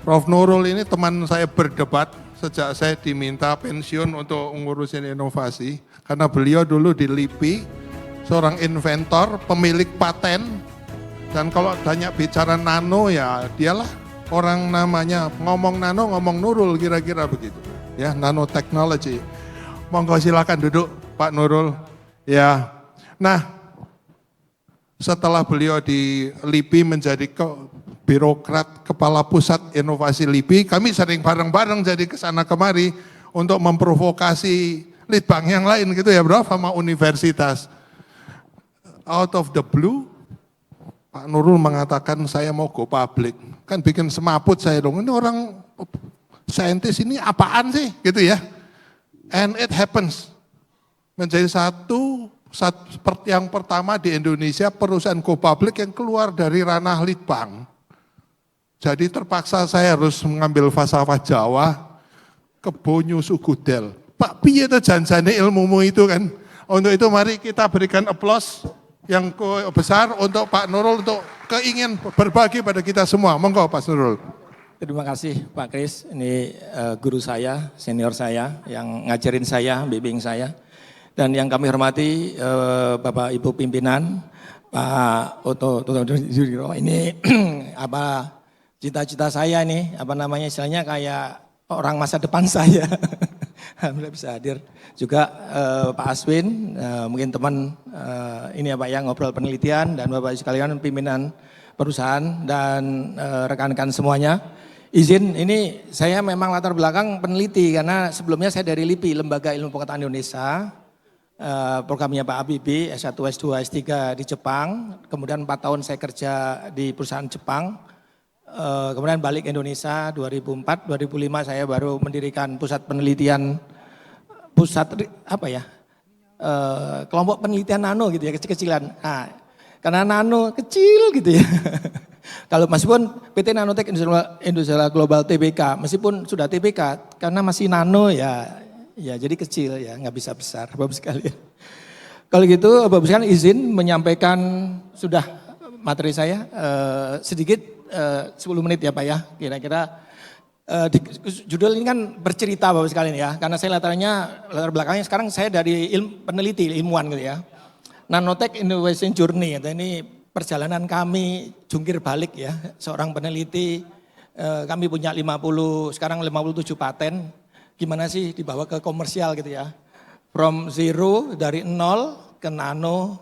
Prof. Nurul ini teman saya berdebat sejak saya diminta pensiun untuk ngurusin inovasi. Karena beliau dulu di LIPI, seorang inventor, pemilik paten. Dan kalau banyak bicara nano ya dialah orang namanya ngomong nano, ngomong Nurul kira-kira begitu. Ya, nanotechnology. Monggo silakan duduk Pak Nurul. Ya, nah setelah beliau di LIPI menjadi birokrat kepala pusat inovasi LIPI, kami sering bareng-bareng jadi kesana kemari untuk memprovokasi litbang yang lain gitu ya bro, sama universitas. Out of the blue, Pak Nurul mengatakan saya mau go public. Kan bikin semaput saya dong, ini orang saintis ini apaan sih gitu ya. And it happens. Menjadi satu seperti yang pertama di Indonesia perusahaan go public yang keluar dari ranah litbang. Jadi terpaksa saya harus mengambil falsafah Jawa ke Bonyo Sugudel. Pak piye itu janjane ilmumu itu kan. Untuk itu mari kita berikan aplaus yang besar untuk Pak Nurul untuk keingin berbagi pada kita semua. Monggo Pak Nurul. Terima kasih Pak Kris, ini guru saya, senior saya yang ngajarin saya, bimbing saya. Dan yang kami hormati Bapak Ibu pimpinan, Pak Oto Juriro, ini apa cita-cita saya ini, apa namanya istilahnya kayak orang masa depan saya. Alhamdulillah bisa hadir. Juga Pak Aswin, mungkin teman ini ya Pak yang ngobrol penelitian dan Bapak sekalian pimpinan perusahaan dan rekan-rekan semuanya. Izin ini saya memang latar belakang peneliti karena sebelumnya saya dari LIPI, Lembaga Ilmu Pengetahuan Indonesia. Programnya Pak Habibie, S1, S2, S3 di Jepang. Kemudian 4 tahun saya kerja di perusahaan Jepang. Kemudian balik Indonesia 2004, 2005 saya baru mendirikan pusat penelitian, kelompok penelitian nano gitu ya, kecil-kecilan. Nah, karena nano kecil gitu ya. Kalau meskipun PT Nanotech Indonesia Global TBK, meskipun sudah TBK, karena masih nano ya jadi kecil ya, nggak bisa besar, Bapak sekalian. Kalau gitu, Bapak sekalian izin menyampaikan sudah materi saya sedikit 10 menit ya Pak ya, kira-kira. Judul ini kan bercerita Bapak sekalian ya, karena saya latar belakangnya sekarang saya dari peneliti, ilmuwan gitu ya. Nanotech Innovation Journey, ini perjalanan kami jungkir balik ya, seorang peneliti, kami punya sekarang 57 paten, gimana sih dibawa ke komersial gitu ya. From zero, dari nol ke nano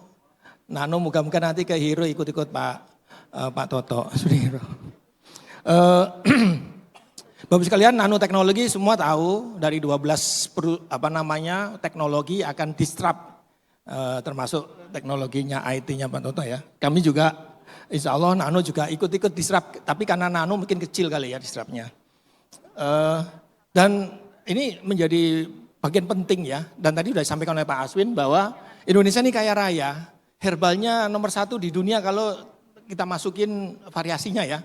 moga-moga nanti ke hero ikut-ikut Pak Toto. Bapak sekalian, nanoteknologi semua tahu dari 12 teknologi akan disrupt. Termasuk teknologinya IT-nya Pak Toto ya. Kami juga insya Allah nano juga ikut-ikut disrupt, tapi karena nano mungkin kecil kali ya disruptnya. Dan ini menjadi bagian penting ya, dan tadi sudah disampaikan oleh Pak Aswin bahwa Indonesia ini kaya raya, herbalnya nomor 1 di dunia kalau kita masukin variasinya ya.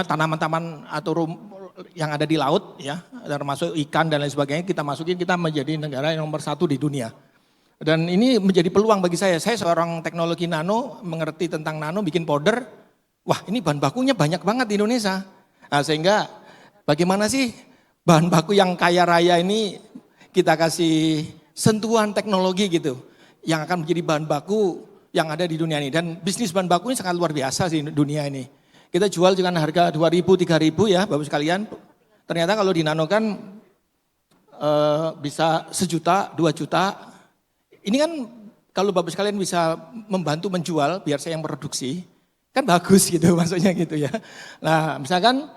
Tanaman-tanaman atau yang ada di laut ya, termasuk ikan dan lain sebagainya kita masukin, kita menjadi negara yang nomor 1 di dunia. Dan ini menjadi peluang bagi saya seorang teknologi nano, mengerti tentang nano, bikin powder, wah ini bahan bakunya banyak banget di Indonesia. Nah, sehingga bagaimana sih bahan baku yang kaya raya ini kita kasih sentuhan teknologi gitu, yang akan menjadi bahan baku yang ada di dunia ini. Dan bisnis bahan baku ini sangat luar biasa sih dunia ini. Kita jual dengan harga 2.000, 3.000 ya Bapak sekalian. Ternyata kalau di nano kan bisa 1 juta, 2 juta. Ini kan kalau Bapak sekalian bisa membantu menjual biar saya yang produksi, kan bagus gitu maksudnya gitu ya. Nah misalkan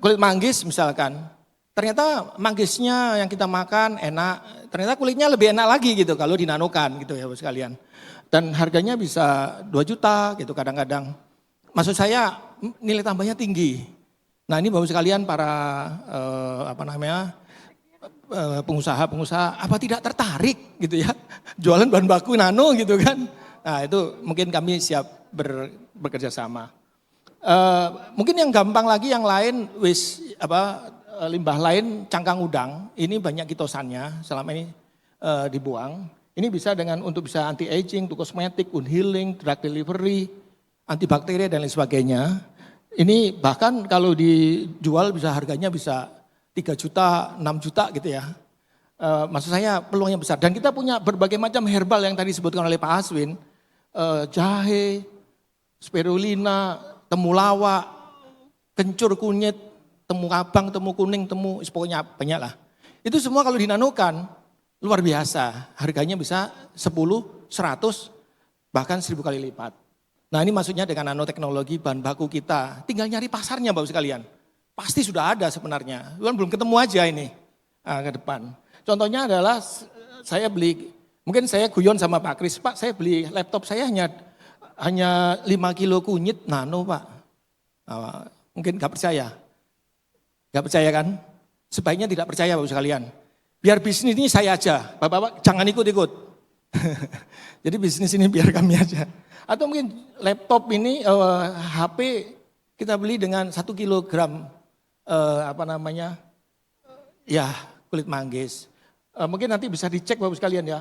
kulit manggis misalkan, ternyata manggisnya yang kita makan enak, ternyata kulitnya lebih enak lagi gitu kalau dinanokan gitu ya Bapak sekalian. Dan harganya bisa 2 juta gitu kadang-kadang. Maksud saya nilai tambahnya tinggi. Nah ini Bapak sekalian para pengusaha-pengusaha apa tidak tertarik gitu ya jualan bahan baku nano gitu kan. Nah itu mungkin kami siap bekerja sama. Mungkin yang gampang lagi yang lain limbah lain cangkang udang ini banyak kitosannya selama ini dibuang. Ini bisa untuk bisa anti aging, untuk kosmetik, wound healing, drug delivery, antibakteri dan lain sebagainya. Ini bahkan kalau dijual bisa harganya bisa 3 juta, 6 juta gitu ya. Maksud saya peluangnya besar. Dan kita punya berbagai macam herbal yang tadi disebutkan oleh Pak Aswin. Jahe, spirulina, temulawak, kencur kunyit, temu abang, temu kuning, pokoknya banyak lah. Itu semua kalau dinanokan luar biasa. Harganya bisa 10, 100, bahkan 1000 kali lipat. Nah ini maksudnya dengan nanoteknologi bahan baku kita. Tinggal nyari pasarnya Bapak sekalian. Pasti sudah ada sebenarnya. Belum ketemu aja ini ke depan. Contohnya adalah saya beli, mungkin saya guyon sama Pak Kris, Pak saya beli laptop saya hanya 5 kilo kunyit nano Pak. Mungkin gak percaya. Gak percaya kan? Sebaiknya tidak percaya Bapak sekalian. Biar bisnis ini saya aja, Bapak jangan ikut-ikut. Jadi bisnis ini biar kami aja. Atau mungkin laptop ini, HP kita beli dengan 1 kilogram ya kulit manggis. Mungkin nanti bisa dicek Bapak sekalian ya.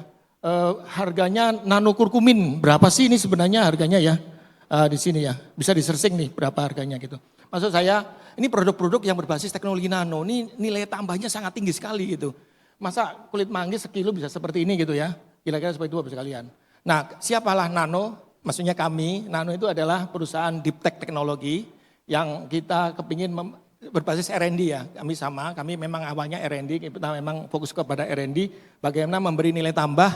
Harganya nanokurkumin, berapa sih ini sebenarnya harganya ya? Di sini ya, bisa di-searching nih berapa harganya gitu. Maksud saya, ini produk-produk yang berbasis teknologi nano, ini nilai tambahnya sangat tinggi sekali gitu. Masa kulit manggis sekilo bisa seperti ini gitu ya, kira-kira seperti itu Bapak sekalian. Nah siapalah Nano, maksudnya kami, Nano itu adalah perusahaan deep tech teknologi yang kita kepingin berbasis R&D ya, kami memang awalnya R&D, kita memang fokus kepada R&D, bagaimana memberi nilai tambah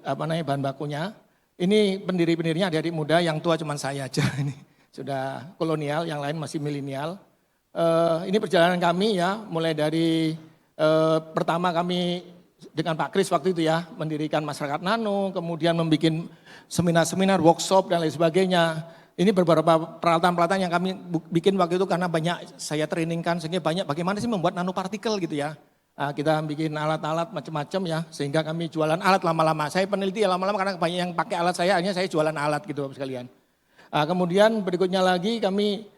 bahan bakunya. Ini pendiri-pendirinya adik-adik muda, yang tua cuma saya aja, ini sudah kolonial, yang lain masih milenial. Ini perjalanan kami ya, mulai dari pertama kami dengan Pak Kris waktu itu ya, mendirikan masyarakat nano, kemudian membuat seminar-seminar, workshop dan lain sebagainya. Ini beberapa peralatan-peralatan yang kami bikin waktu itu karena banyak saya trainingkan sehingga banyak bagaimana sih membuat nanopartikel gitu ya. Kita bikin alat-alat macam-macam ya sehingga kami jualan alat lama-lama. Saya peneliti ya lama-lama karena banyak yang pakai alat saya, akhirnya saya jualan alat gitu Bapak sekalian. Kemudian berikutnya lagi kami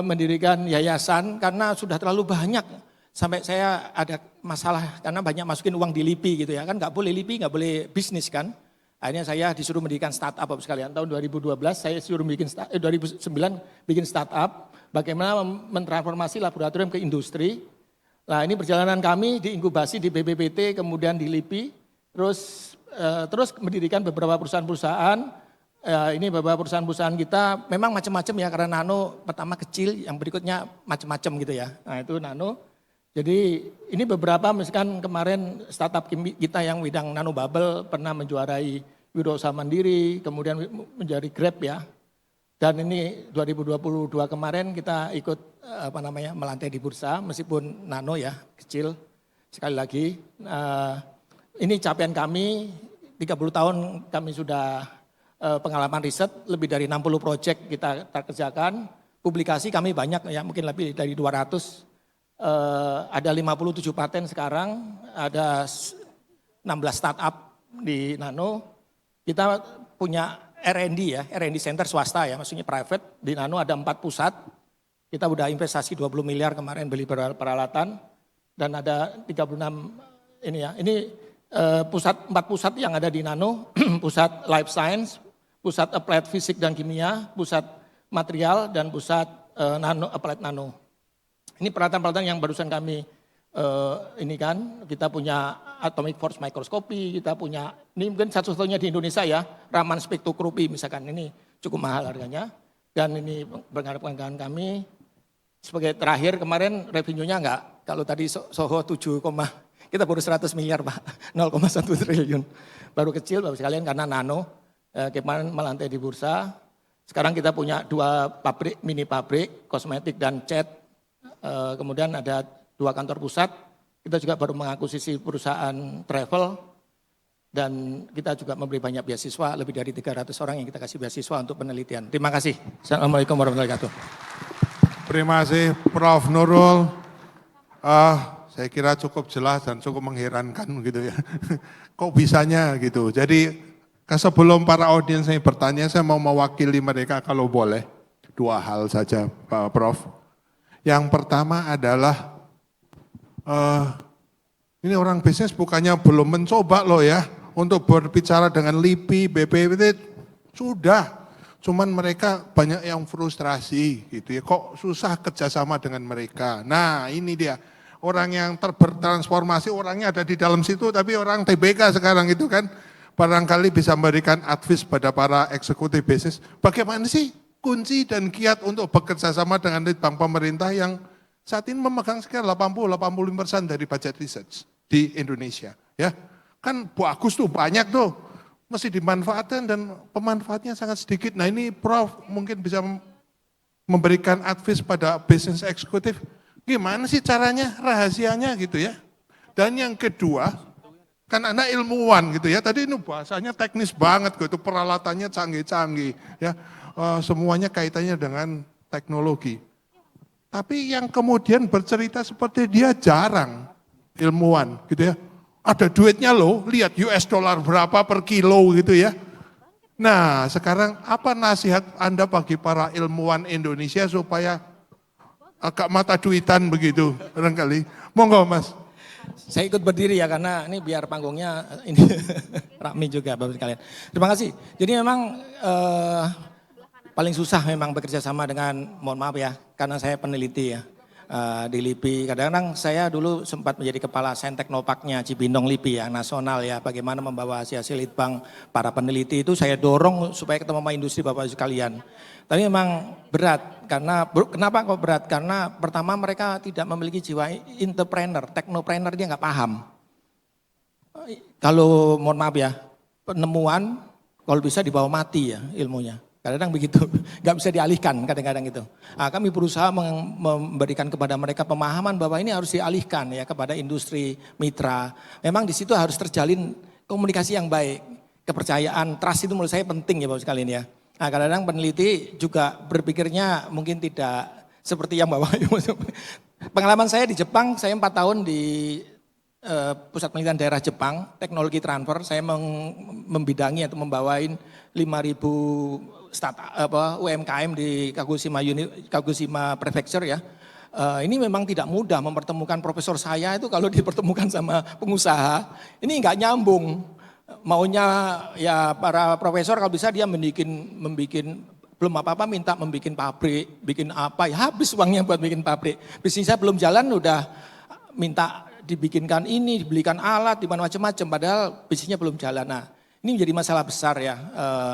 mendirikan yayasan karena sudah terlalu banyak sampai saya ada masalah karena banyak masukin uang di LIPI gitu ya. Kan nggak boleh LIPI, nggak boleh bisnis kan. Akhirnya saya disuruh mendirikan startup Bapak sekalian. Tahun 2012 saya disuruh 2009 bikin startup. Bagaimana mentransformasi laboratorium ke industri. Nah ini perjalanan kami diinkubasi di BPPT, kemudian di LIPI. Terus mendirikan beberapa perusahaan-perusahaan. Ini beberapa perusahaan-perusahaan kita memang macam-macam ya. Karena nano pertama kecil, yang berikutnya macam-macam gitu ya. Nah itu nano. Jadi ini beberapa misalkan kemarin startup kita yang bidang nano bubble pernah menjuarai Wirausaha Mandiri, kemudian menjadi Grab ya. Dan ini 2022 kemarin kita ikut melantai di bursa meskipun nano ya, kecil. Sekali lagi ini capaian kami 30 tahun kami sudah pengalaman riset, lebih dari 60 proyek kita kerjakan. Publikasi kami banyak ya, mungkin lebih dari 200. Ada 57 paten sekarang, ada 16 startup di Nano. Kita punya R&D ya, R&D center swasta ya, maksudnya private. Di Nano ada 4 pusat, kita udah investasi 20 miliar kemarin beli peralatan. Dan ada 36 ini ya, ini 4 pusat yang ada di Nano, pusat life science, pusat applied fisik dan kimia, pusat material, dan pusat applied nano. Ini peralatan-peralatan yang barusan kami ini kan, kita punya atomic force microscopy, kita punya, ini mungkin satu-satunya di Indonesia ya, Raman spektroskopi misalkan, ini cukup mahal harganya. Dan ini penghargaan kami, sebagai terakhir kemarin revenue-nya enggak, kalau tadi Soho 7, kita baru 100 miliar Pak, 0,1 triliun. Baru kecil Bapak sekalian karena nano, kemarin melantai di bursa. Sekarang kita punya 2 pabrik, mini pabrik, kosmetik dan cat. Kemudian ada 2 kantor pusat, kita juga baru mengakuisisi perusahaan travel, dan kita juga memberi banyak beasiswa, lebih dari 300 orang yang kita kasih beasiswa untuk penelitian. Terima kasih. Assalamualaikum warahmatullahi wabarakatuh. Terima kasih Prof. Nurul. Saya kira cukup jelas dan cukup mengherankan gitu ya. Kok bisanya gitu. Jadi sebelum para audiens saya bertanya, saya mau mewakili mereka kalau boleh. 2 hal saja Pak Prof. Yang pertama adalah, ini orang bisnis bukannya belum mencoba loh ya, untuk berbicara dengan LIPI, BPPT, sudah. Cuman mereka banyak yang frustrasi gitu ya, kok susah kerjasama dengan mereka. Nah ini dia, orang yang bertransformasi orangnya ada di dalam situ, tapi orang TBK sekarang itu kan barangkali bisa memberikan advice pada para eksekutif bisnis. Bagaimana sih kunci dan kiat untuk bekerja sama dengan bank pemerintah yang saat ini memegang sekitar 80-85% dari budget research di Indonesia. Ya, kan bagus tuh, banyak tuh, mesti dimanfaatkan dan pemanfaatnya sangat sedikit. Nah ini Prof mungkin bisa memberikan advice pada bisnis eksekutif, gimana sih caranya, rahasianya gitu ya. Dan yang kedua, kan anak ilmuwan gitu ya, tadi ini bahasanya teknis banget gitu, peralatannya canggih-canggih ya, semuanya kaitannya dengan teknologi. Tapi yang kemudian bercerita seperti dia jarang ilmuwan gitu ya. Ada duitnya loh, lihat US dollar berapa per kilo gitu ya. Nah sekarang apa nasihat Anda bagi para ilmuwan Indonesia supaya agak mata duitan begitu barangkali. Monggo Mas. Saya ikut berdiri ya karena ini biar panggungnya ini rame juga Bapak sekalian. Terima kasih. Jadi memang paling susah memang bekerja sama dengan, mohon maaf ya, karena saya peneliti ya. Di LIPI, kadang-kadang saya dulu sempat menjadi kepala Sains Teknoparknya Cibinong LIPI ya, nasional ya, bagaimana membawa hasil litbang para peneliti itu saya dorong supaya ketemu sama industri Bapak sekalian. Tapi memang berat, karena kenapa kok berat? Karena pertama mereka tidak memiliki jiwa entrepreneur, teknopreneur, dia nggak paham. Kalau mohon maaf ya, penemuan kalau bisa dibawa mati ya ilmunya. Kadang-kadang begitu, nggak bisa dialihkan kadang-kadang itu. Nah, kami berusaha memberikan kepada mereka pemahaman bahwa ini harus dialihkan ya kepada industri mitra. Memang di situ harus terjalin komunikasi yang baik, kepercayaan, trust itu menurut saya penting ya Bapak sekalian ya. Nah, kadang-kadang peneliti juga berpikirnya mungkin tidak seperti yang Bapak. Pengalaman saya di Jepang, saya 4 tahun di Pusat Penelitian Daerah Jepang, teknologi transfer, saya membidangi atau membawain 5.000 UMKM di Kagoshima Prefecture ya. Ini memang tidak mudah mempertemukan profesor saya itu kalau dipertemukan sama pengusaha, ini nggak nyambung. Maunya ya para profesor kalau bisa dia membikin belum apa-apa minta membikin pabrik, bikin apa ya habis uangnya buat bikin pabrik. Bisnisnya belum jalan udah minta dibikinkan ini, dibelikan alat, di mana macam-macam, padahal bisnisnya belum jalan. Nah, ini menjadi masalah besar ya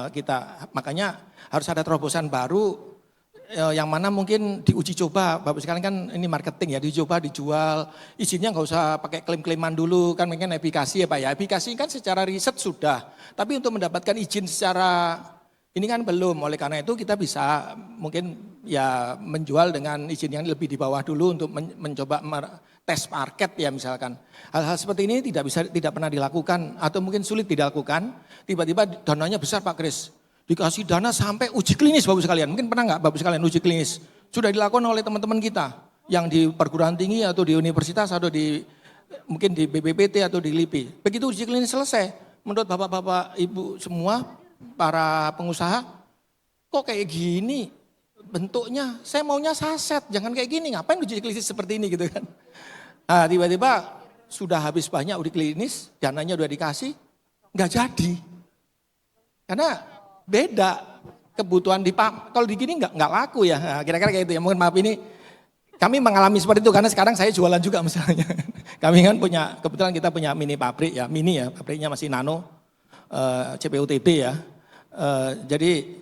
kita. Makanya harus ada terobosan baru yang mana mungkin diuji coba. Bapak sekalian kan ini marketing ya, dicoba, dijual, izinnya nggak usah pakai klaim-klaiman dulu, kan mungkin efikasi ya Pak ya. Efikasi kan secara riset sudah, tapi untuk mendapatkan izin secara ini kan belum. Oleh karena itu kita bisa mungkin ya menjual dengan izin yang lebih di bawah dulu untuk mencoba tes market ya misalkan. Hal-hal seperti ini tidak pernah dilakukan atau mungkin sulit dilakukan. Tiba-tiba dananya besar Pak Kris. Dikasih dana sampai uji klinis Bapak sekalian. Mungkin pernah nggak Bapak sekalian uji klinis? Sudah dilakukan oleh teman-teman kita yang di perguruan tinggi atau di universitas atau mungkin di BPPT atau di LIPI. Begitu uji klinis selesai, menurut Bapak-bapak Ibu semua para pengusaha, kok kayak gini bentuknya? Saya maunya saset, jangan kayak gini. Ngapain uji klinis seperti ini gitu kan? Nah, tiba-tiba sudah habis banyak uji klinis, dananya udah dikasih, nggak jadi. Karena beda kebutuhan kalau di gini nggak laku ya. Nah, kira-kira kayak itu ya. Mohon maaf ini kami mengalami seperti itu karena sekarang saya jualan juga misalnya. Kami kan kebetulan kita punya mini pabrik ya, pabriknya masih nano, CPUTB ya. Jadi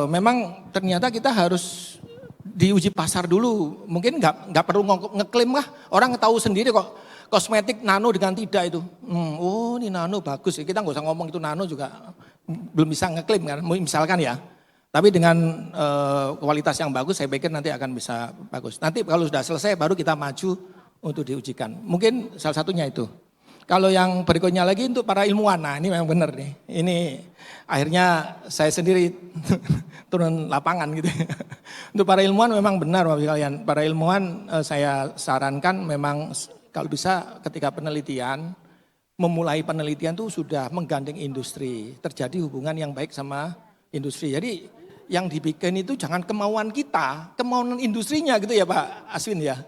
memang ternyata kita harus diuji pasar dulu. Mungkin nggak perlu ngeklaim lah. Orang tahu sendiri kok kosmetik nano dengan tidak itu. Oh ini nano bagus. Kita nggak usah ngomong itu nano juga belum bisa ngeklaim kan. Misalkan ya. Tapi dengan kualitas yang bagus saya pikir nanti akan bisa bagus. Nanti kalau sudah selesai baru kita maju untuk diujikan. Mungkin salah satunya itu. Kalau yang berikutnya lagi untuk para ilmuwan, nah ini memang benar nih. Ini akhirnya saya sendiri turun lapangan gitu. Untuk para ilmuwan memang benar Bapak sekalian. Para ilmuwan saya sarankan memang kalau bisa ketika penelitian, memulai penelitian itu sudah menggandeng industri. Terjadi hubungan yang baik sama industri. Jadi yang dibikin itu jangan kemauan kita, kemauan industrinya gitu ya Pak Aswin ya.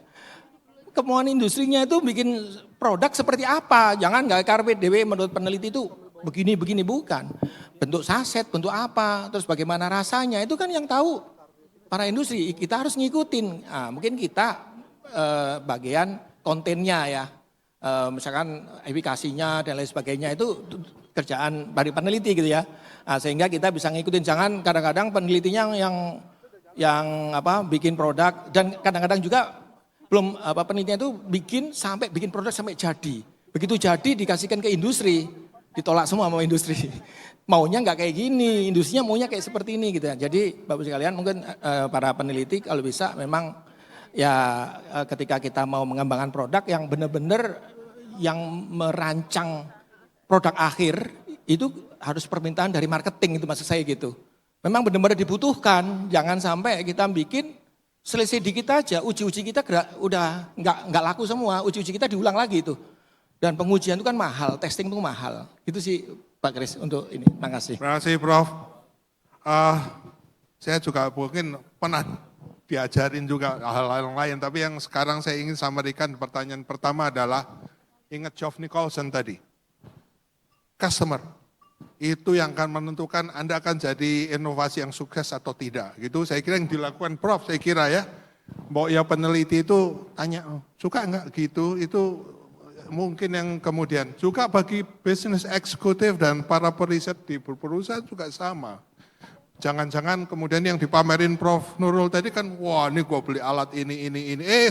Kemauan industrinya itu bikin produk seperti apa, jangan nggak karpet dewe menurut peneliti itu begini bukan. bentuk saset, bentuk apa, terus bagaimana rasanya, itu kan yang tahu para industri, kita harus ngikutin. Nah, mungkin kita bagian kontennya ya, misalkan efikasinya dan lain sebagainya itu kerjaan dari peneliti gitu ya. Nah, sehingga kita bisa ngikutin, jangan kadang-kadang penelitinya yang bikin produk, dan kadang-kadang juga belum penelitian itu bikin produk sampai jadi. Begitu jadi dikasihkan ke industri, ditolak semua sama industri. Maunya nggak kayak gini, industrinya maunya kayak seperti ini gitu ya. Jadi Bapak sekalian mungkin para peneliti kalau bisa memang ya ketika kita mau mengembangkan produk yang benar-benar yang merancang produk akhir itu harus permintaan dari marketing, itu maksud saya gitu. Memang benar-benar dibutuhkan, jangan sampai kita bikin selesai dikit aja, uji-uji kita udah nggak laku semua, uji-uji kita diulang lagi itu. Dan pengujian itu kan mahal, testing itu mahal. Itu sih Pak Kris untuk ini. Terima kasih. Terima kasih Prof. Saya juga mungkin pernah diajarin juga hal-hal lain, tapi yang sekarang saya ingin sampaikan pertanyaan pertama adalah, ingat Geoff Nicholson tadi, customer itu yang akan menentukan Anda akan jadi inovasi yang sukses atau tidak. Gitu saya kira yang dilakukan Prof, saya kira ya. Mau ya peneliti itu tanya, suka enggak gitu, itu mungkin yang kemudian juga bagi business eksekutif dan para periset di perusahaan juga sama. Jangan-jangan kemudian yang dipamerin Prof Nurul tadi kan, wah ini gua beli alat ini.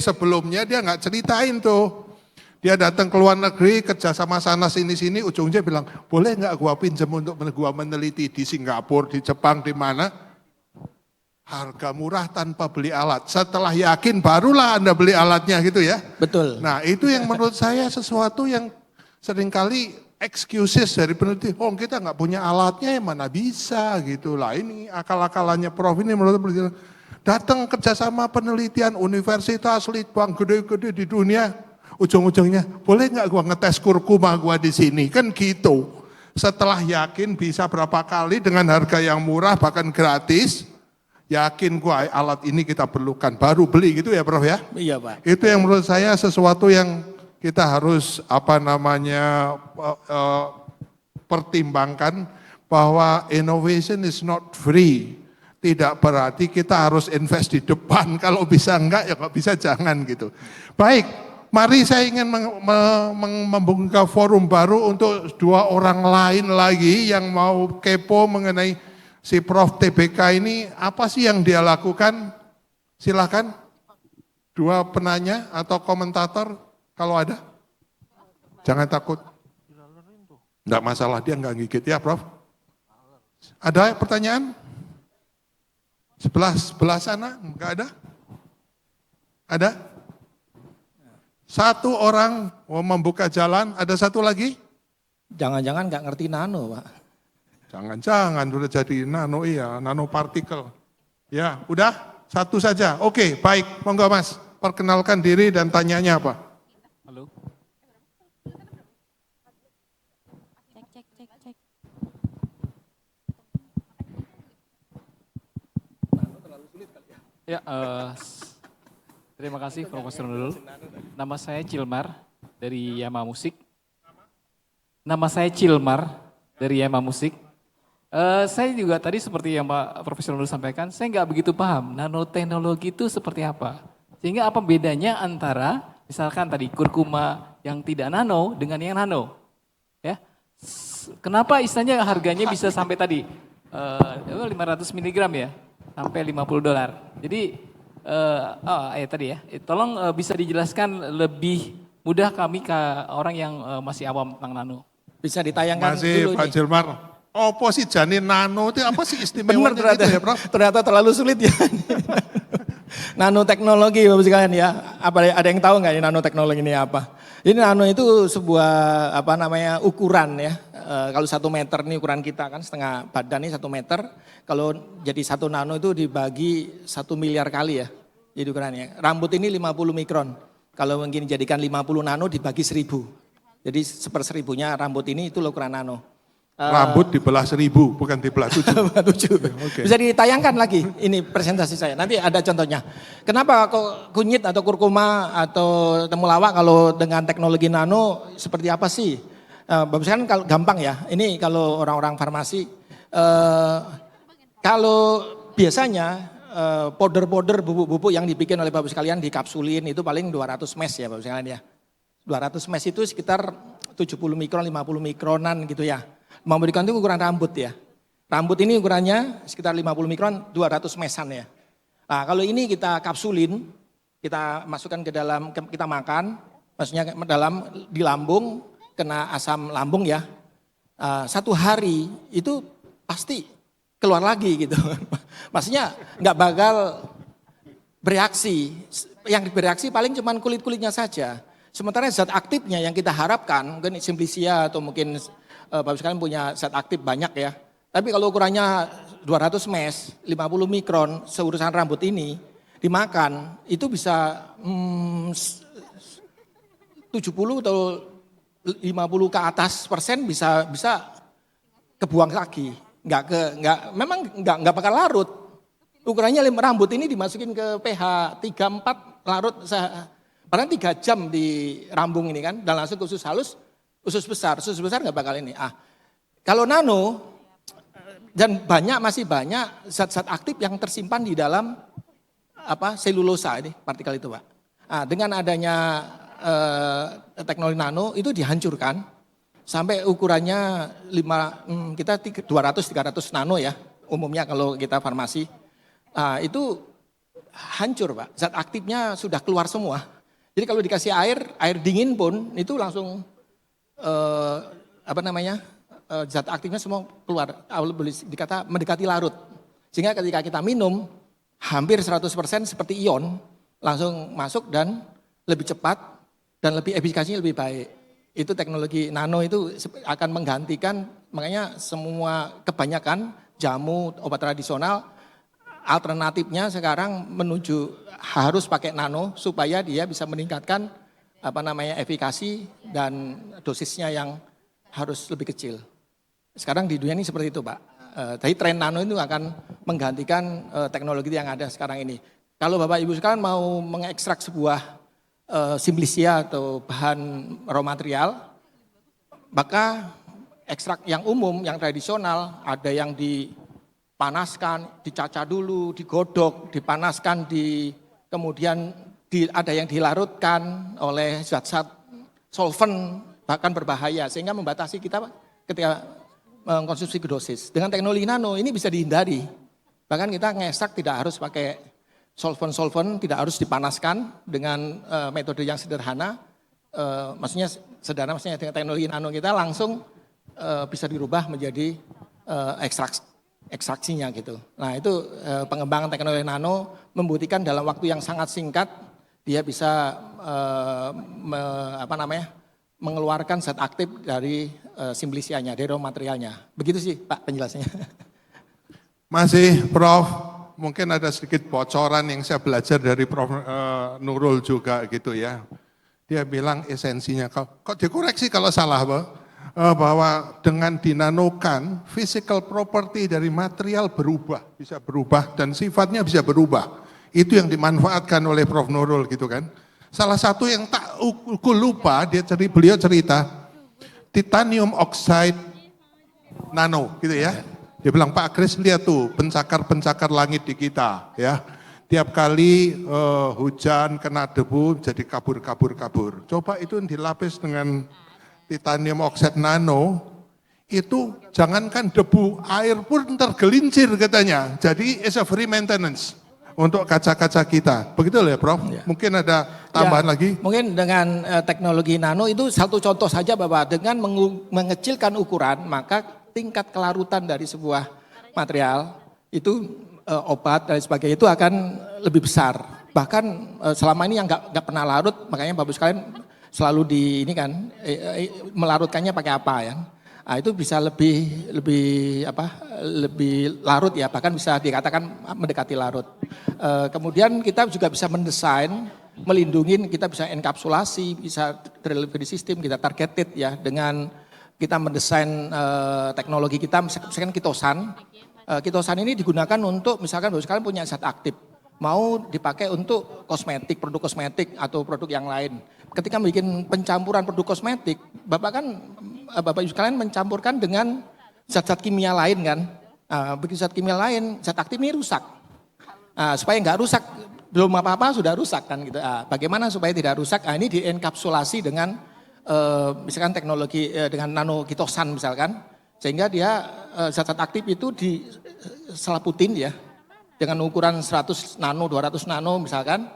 Sebelumnya dia nggak ceritain tuh. Dia datang ke luar negeri, kerja sama sana sini, ujungnya bilang, boleh nggak gua pinjam untuk gua meneliti di Singapura, di Jepang, di mana? Harga murah tanpa beli alat. Setelah yakin barulah Anda beli alatnya gitu ya. Betul. Nah itu yang menurut saya sesuatu yang seringkali excuses dari peneliti. Oh kita nggak punya alatnya, mana bisa gitu lah. Ini akal-akalannya Prof ini menurut peneliti. Datang kerjasama penelitian universitas, litbang gede-gede di dunia. Ujung-ujungnya, boleh nggak gua ngetes kurkuma gua di sini? Kan gitu. Setelah yakin bisa berapa kali dengan harga yang murah bahkan gratis. Yakin gua alat ini kita perlukan, baru beli gitu ya Prof ya? Iya Pak. Itu yang menurut saya sesuatu yang kita harus pertimbangkan, bahwa innovation is not free. Tidak berarti kita harus invest di depan, kalau bisa enggak ya kalau bisa jangan gitu. Baik, mari saya ingin membuka forum baru untuk dua orang lain lagi yang mau kepo mengenai si Prof TBK ini, apa sih yang dia lakukan? Silakan dua penanya atau komentator kalau ada. Jangan takut. Enggak masalah, dia enggak gigit ya Prof. Ada pertanyaan? Sebelah sana, enggak ada? Ada? Satu orang mau membuka jalan, ada satu lagi? Jangan-jangan nggak ngerti nano Pak. Jangan-jangan udah jadi nano, iya, nanopartikel. Ya, udah satu saja. Oke, baik, monggo Mas, perkenalkan diri dan tanyanya apa? Halo. Cek. Ya, terima kasih Profesor Nurul. Nama saya Cilmar dari Yama Musik. Saya juga tadi seperti yang Pak Profesor Nurul sampaikan, saya nggak begitu paham nanoteknologi itu seperti apa. Sehingga apa bedanya antara misalkan tadi kurkuma yang tidak nano dengan yang nano. Ya, kenapa istilahnya harganya bisa sampai tadi 500 mg ya, sampai $50. Jadi tadi ya, tolong bisa dijelaskan lebih mudah kami ke orang yang masih awam tentang nano. Bisa ditayangkan Masih dulu Pak nih. Jilmar. Apa sih janin nano itu apa sih istimewanya Benar gitu ya Prof? ternyata terlalu sulit ya. Nanoteknologi Bapak sekalian ya. Ada yang tahu nggak ini nanoteknologi ini apa? Ini nano itu sebuah ukuran ya. Kalau 1 meter nih ukuran kita kan setengah badan ini 1 meter. Kalau jadi 1 nano itu dibagi 1 miliar kali ya. Jadi ukurannya. Rambut ini 50 mikron. Kalau mungkin dijadikan 50 nano dibagi 1000. Jadi 1/1000-nya rambut ini itu ukuran nano. Rambut dibelah 1000, bukan dibelah 7. 7. Oke. Bisa ditayangkan lagi ini presentasi saya. Nanti ada contohnya. Kenapa kok kunyit atau kurkuma atau temulawak kalau dengan teknologi nano seperti apa sih? Bagus kan kalau gampang ya. Ini kalau orang-orang farmasi Eh, Kalau biasanya powder-powder bubuk-bubuk yang dibikin oleh Bapak sekalian dikapsulin itu paling 200 mes ya Bapak sekalian ya. 200 mes itu sekitar 70 mikron, 50 mikronan gitu ya. Memberikan itu ukuran rambut ya. Rambut ini ukurannya sekitar 50 mikron, 200 mesan ya. Nah kalau ini kita kapsulin, kita masukkan ke dalam, kita makan, maksudnya dalam di lambung, kena asam lambung ya. 1 hari itu pasti keluar lagi gitu. Maksudnya nggak bakal bereaksi. Yang bereaksi paling cuma kulit-kulitnya saja. Sementara zat aktifnya yang kita harapkan, mungkin Simplicia atau mungkin Bapak sekalian punya zat aktif banyak ya. Tapi kalau ukurannya 200 mes, 50 mikron, seurusan rambut ini dimakan, itu bisa 70 atau 50 ke atas persen bisa kebuang lagi. Memang nggak bakal larut. Ukurannya rambut ini dimasukin ke pH 3-4 larut. Padahal 3 jam di rambung ini kan, dan langsung ke usus halus, usus besar nggak bakal ini. Kalau nano, dan masih banyak zat-zat aktif yang tersimpan di dalam selulosa ini, partikel itu Pak. Dengan adanya teknologi nano itu dihancurkan sampai ukurannya 200-300 nano ya, umumnya kalau kita farmasi. Itu hancur Pak, zat aktifnya sudah keluar semua. Jadi kalau dikasih air dingin pun itu langsung zat aktifnya semua keluar. Boleh dikata mendekati larut. Sehingga ketika kita minum hampir 100% seperti ion langsung masuk dan lebih cepat dan lebih efikasinya lebih baik. Itu teknologi nano itu akan menggantikan, makanya kebanyakan jamu obat tradisional alternatifnya sekarang menuju harus pakai nano supaya dia bisa meningkatkan efikasi dan dosisnya yang harus lebih kecil. Sekarang di dunia ini seperti itu Pak. Jadi tren nano itu akan menggantikan teknologi yang ada sekarang ini. Kalau Bapak Ibu sekalian mau mengekstrak sebuah Simplicia atau bahan raw material, maka ekstrak yang umum, yang tradisional, ada yang dipanaskan, dicaca dulu, digodok, dipanaskan, kemudian ada yang dilarutkan oleh zat-zat solvent, bahkan berbahaya, sehingga membatasi kita ketika mengkonsumsi dosis. Dengan teknologi nano ini bisa dihindari. Bahkan kita ngekstrak tidak harus pakai solvent, tidak harus dipanaskan dengan metode yang sederhana. Maksudnya dengan teknologi nano kita langsung bisa dirubah menjadi ekstraksinya gitu. Nah itu pengembangan teknologi nano membuktikan dalam waktu yang sangat singkat dia bisa mengeluarkan zat aktif dari Simplicianya, dari raw materialnya. Begitu sih Pak penjelasannya. Masih Prof, mungkin ada sedikit bocoran yang saya belajar dari Prof Nurul juga gitu ya. Dia bilang esensinya, kok dikoreksi kalau salah Pak, bahwa dengan dinanokan physical property dari material bisa berubah dan sifatnya bisa berubah. Itu yang dimanfaatkan oleh Prof Nurul gitu kan. Salah satu yang aku lupa, beliau cerita titanium oxide nano gitu ya. Dia bilang Pak Kris lihat tuh pencakar-pencakar langit di kita ya. Tiap kali hujan kena debu jadi kabur. Coba itu dilapis dengan titanium oxide nano, itu jangankan debu, air pun tergelincir katanya. Jadi it's a free maintenance untuk kaca-kaca kita. Begitu ya Prof? Ya. Mungkin ada tambahan lagi? Mungkin dengan teknologi nano itu satu contoh saja Bapak. Dengan mengecilkan ukuran maka tingkat kelarutan dari sebuah material itu obat dan sebagainya itu akan lebih besar. Bahkan selama ini yang nggak pernah larut, makanya Bapak sekalian selalu melarutkannya pakai apa ya? Nah, itu bisa lebih larut ya, bahkan bisa dikatakan mendekati larut. Kemudian kita juga bisa mendesain, melindungi, kita bisa enkapsulasi, bisa delivery system, kita targeted ya dengan kita mendesain teknologi kita, misalkan kitosan. Kitosan ini digunakan untuk misalkan Bapak sekalian punya zat aktif, mau dipakai untuk kosmetik, produk kosmetik atau produk yang lain. Ketika bikin pencampuran produk kosmetik, Bapak Ibu sekalian mencampurkan dengan zat-zat kimia lain kan. Begitu zat kimia lain, zat aktif ini rusak. Supaya nggak rusak, belum apa-apa sudah rusak kan gitu. Bagaimana supaya tidak rusak? Ini dienkapsulasi dengan misalkan teknologi dengan nanokitosan misalkan, sehingga dia zat-zat aktif itu diselaputin ya dengan ukuran 100 nano, 200 nano misalkan,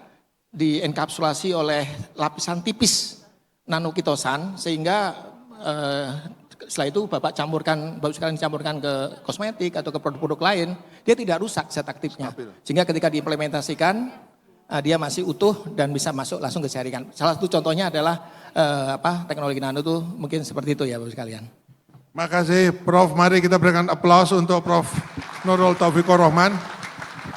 dienkapsulasi oleh lapisan tipis nanokitosan, sehingga setelah itu Bapak sekalian campurkan ke kosmetik atau ke produk-produk lain, dia tidak rusak zat aktifnya. Sehingga ketika diimplementasikan, dia masih utuh dan bisa masuk langsung ke jaringan. Salah satu contohnya adalah teknologi nano itu mungkin seperti itu ya Bapak sekalian. Makasih Prof. Mari kita berikan aplaus untuk Prof. Nurul Taufikur Rahman.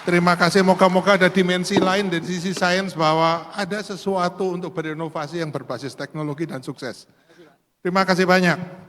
Terima kasih, moga-moga ada dimensi lain dari sisi sains bahwa ada sesuatu untuk berinovasi yang berbasis teknologi dan sukses. Terima kasih banyak.